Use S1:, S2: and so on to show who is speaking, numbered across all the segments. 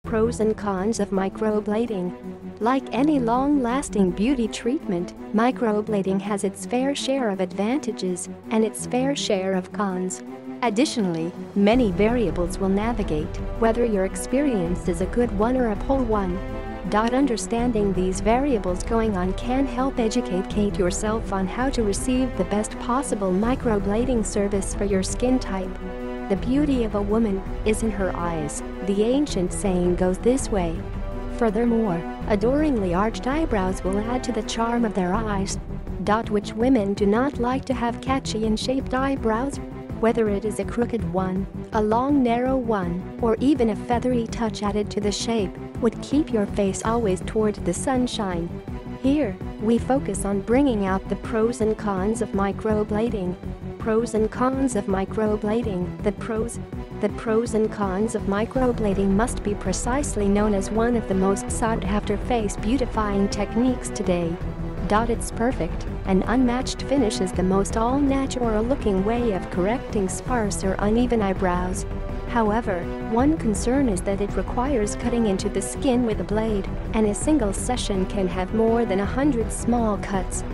S1: Pros and cons of microblading. Like any long-lasting beauty treatment, microblading has its fair share of advantages and its fair share of cons. Additionally, many variables will navigate whether your experience is a good one or a poor one. Understanding these variables going on can help educate yourself on how to receive the best possible microblading service for your skin type. The beauty of a woman is in her eyes, the ancient saying goes this way. Furthermore, adoringly arched eyebrows will add to the charm of their eyes. Which women do not like to have catchy and shaped eyebrows? Whether it is a crooked one, a long narrow one, or even a feathery touch added to the shape, would keep your face always toward the sunshine. Here, we focus on bringing out the pros and cons of microblading. Pros and cons of microblading. The pros and cons of microblading must be precisely known as one of the most sought-after face beautifying techniques today. Its perfect and unmatched finish is the most all-natural looking way of correcting sparse or uneven eyebrows. However, one concern is that it requires cutting into the skin with a blade, and a single session can have more than 100 small cuts.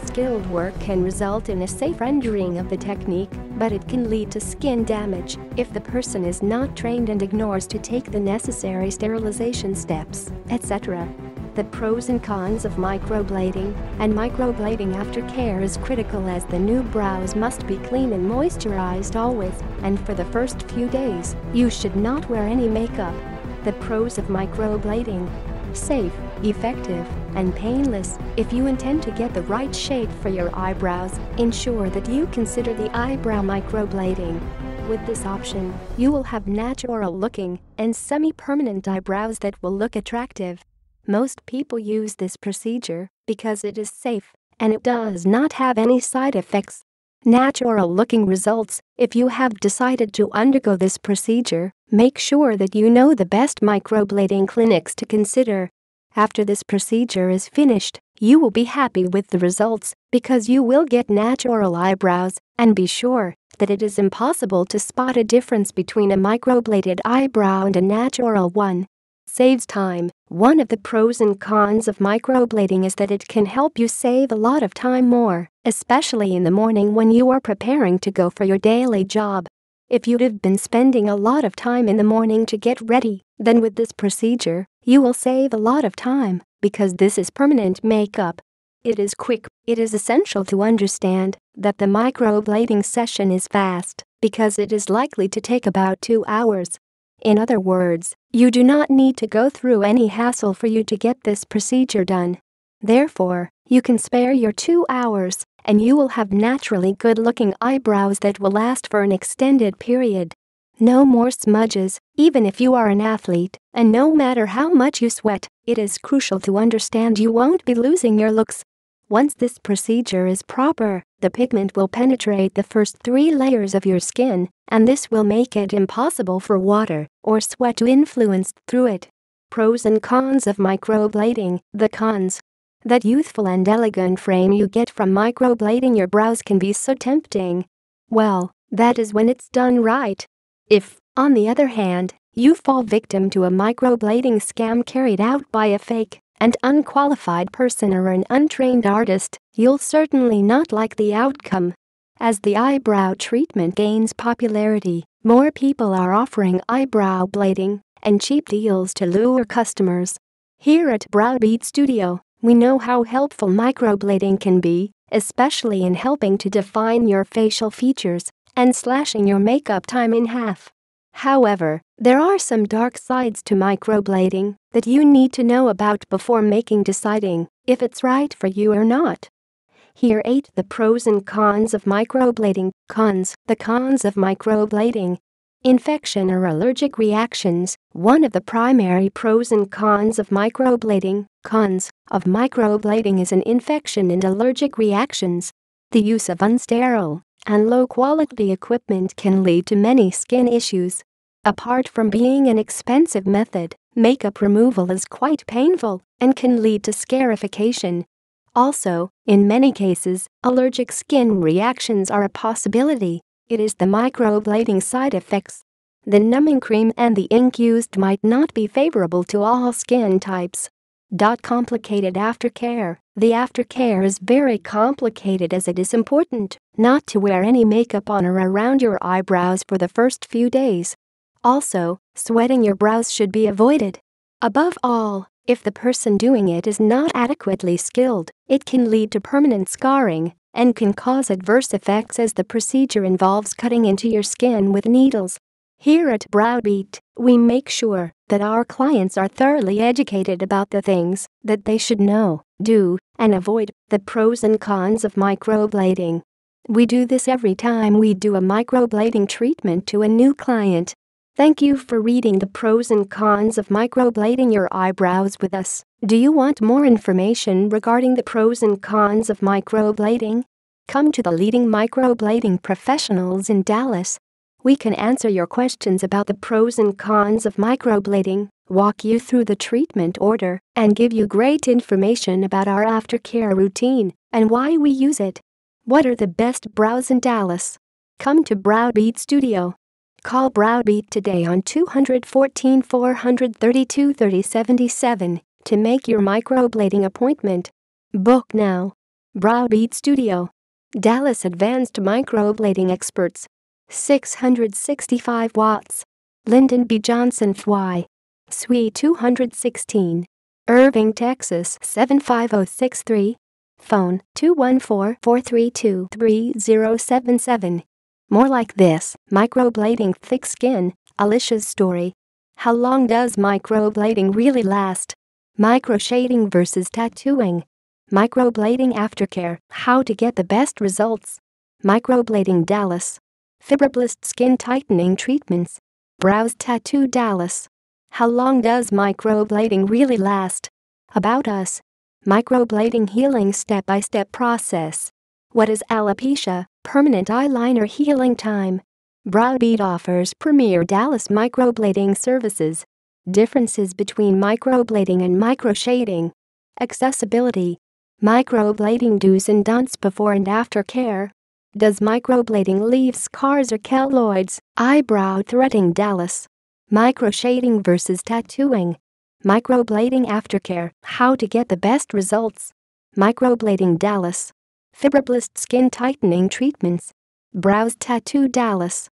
S1: Skilled work can result in a safe rendering of the technique, but it can lead to skin damage if the person is not trained and ignores to take the necessary sterilization steps, etc. The pros and cons of microblading and Microblading Aftercare is critical, as the new brows must be clean and moisturized always, and for the first few days, you should not wear any makeup. The pros of microblading. Safe, effective, and painless. If you intend to get the right shape for your eyebrows, ensure that you consider the eyebrow microblading. With this option, you will have natural-looking and semi-permanent eyebrows that will look attractive. Most people use this procedure because it is safe and it does not have any side effects. Natural-looking results. If you have decided to undergo this procedure, make sure that you know the best microblading clinics to consider. After this procedure is finished, you will be happy with the results because you will get natural eyebrows, and be sure that it is impossible to spot a difference between a microbladed eyebrow and a natural one. Saves time. One of the pros and cons of microblading is that it can help you save a lot of time more, especially in the morning when you are preparing to go for your daily job. If you have been spending a lot of time in the morning to get ready, then with this procedure, you will save a lot of time because this is permanent makeup. It is quick. It is essential to understand that the microblading session is fast because it is likely to take about 2 hours. In other words, you do not need to go through any hassle for you to get this procedure done. Therefore, you can spare your 2 hours, and you will have naturally good-looking eyebrows that will last for an extended period. No more smudges, even if you are an athlete, and no matter how much you sweat, it is crucial to understand you won't be losing your looks. Once this procedure is proper, the pigment will penetrate the first 3 layers of your skin, and this will make it impossible for water or sweat to influence through it. Pros and cons of microblading. The cons. That youthful and elegant frame you get from microblading your brows can be so tempting. Well, that is when it's done right. If, on the other hand, you fall victim to a microblading scam carried out by a fake and unqualified person or an untrained artist, you'll certainly not like the outcome. As the eyebrow treatment gains popularity, more people are offering eyebrow blading and cheap deals to lure customers. Here at BrowBeat Studio, we know how helpful microblading can be, especially in helping to define your facial features and slashing your makeup time in half. However, there are some dark sides to microblading that you need to know about before deciding if it's right for you or not. Here 8 the pros and cons of microblading. Cons. The cons of microblading. Infection or allergic reactions. One of the primary pros and cons of microblading. Cons of microblading is an infection and allergic reactions. The use of unsterile and low-quality equipment can lead to many skin issues. Apart from being an expensive method, makeup removal is quite painful and can lead to scarification. Also, in many cases, allergic skin reactions are a possibility. It is the microblading side effects. The numbing cream and the ink used might not be favorable to all skin types. Complicated aftercare. The aftercare is very complicated as it is important not to wear any makeup on or around your eyebrows for the first few days. Also, sweating your brows should be avoided. Above all, if the person doing it is not adequately skilled, it can lead to permanent scarring and can cause adverse effects as the procedure involves cutting into your skin with needles. Here at BrowBeat, we make sure that our clients are thoroughly educated about the things that they should know, do, and avoid, the pros and cons of microblading. We do this every time we do a microblading treatment to a new client. Thank you for reading the pros and cons of microblading your eyebrows with us. Do you want more information regarding the pros and cons of microblading? Come to the leading microblading professionals in Dallas. We can answer your questions about the pros and cons of microblading, walk you through the treatment order, and give you great information about our aftercare routine and why we use it. What are the best brows in Dallas? Come to BrowBeat Studio. Call BrowBeat today on 214 432 3077 to make your microblading appointment. Book now. BrowBeat Studio. Dallas Advanced Microblading Experts. 665 watts. Lyndon B. Johnson Fwy. Suite 216. Irving, Texas 75063. Phone 214-432-3077. More like this. Microblading Thick Skin, Alicia's story. How long does microblading really last? Microshading versus tattooing. Microblading Aftercare, how to get the best results. Microblading Dallas. Fibroblast Skin Tightening Treatments. Brows Tattoo Dallas. How long does microblading really last? About us. Microblading healing step-by-step process. What is alopecia? Permanent eyeliner healing time. BrowBeat offers Premier Dallas Microblading Services. Differences between microblading and microshading. Accessibility. Microblading do's and don'ts before and after care. Does microblading leave scars or keloids? Eyebrow threading Dallas. Microshading versus tattooing. Microblading Aftercare, how to get the best results. Microblading Dallas. Fibroblast Skin Tightening Treatments. Brows Tattoo Dallas.